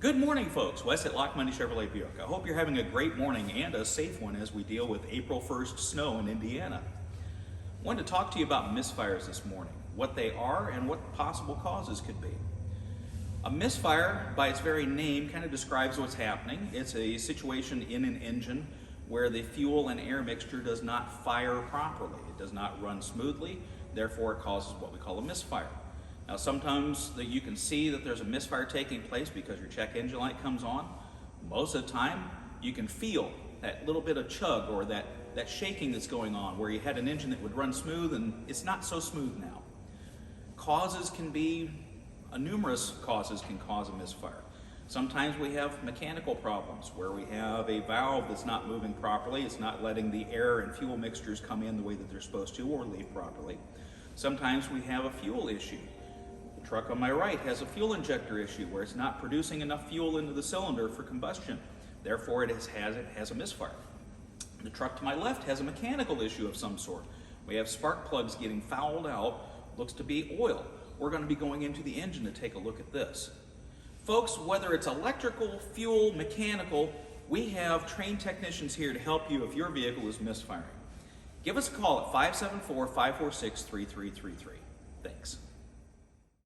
Good morning, folks. Wes at Lock Money Chevrolet Buick. I hope you're having a great morning and a safe one as we deal with April 1st snow in Indiana. I wanted to talk to you about misfires this morning, what they are and what possible causes could be. A misfire, by its very name, kind of describes what's happening. It's a situation in an engine where the fuel and air mixture does not fire properly. It does not run smoothly, therefore it causes what we call a misfire. Now sometimes you can see that there's a misfire taking place because your check engine light comes on. Most of the time you can feel that little bit of chug or that shaking that's going on where you had an engine that would run smooth and it's not so smooth now. Causes can be, numerous causes can cause a misfire. Sometimes we have mechanical problems where we have a valve that's not moving properly. It's not letting the air and fuel mixtures come in the way that they're supposed to or leave properly. Sometimes we have a fuel issue. The truck on my right has a fuel injector issue where it's not producing enough fuel into the cylinder for combustion. Therefore, it has a misfire. The truck to my left has a mechanical issue of some sort. We have spark plugs getting fouled out, looks to be oil. We're going to be going into the engine to take a look at this. Folks, whether it's electrical, fuel, mechanical, we have trained technicians here to help you if your vehicle is misfiring. Give us a call at 574-546-3333. Thanks.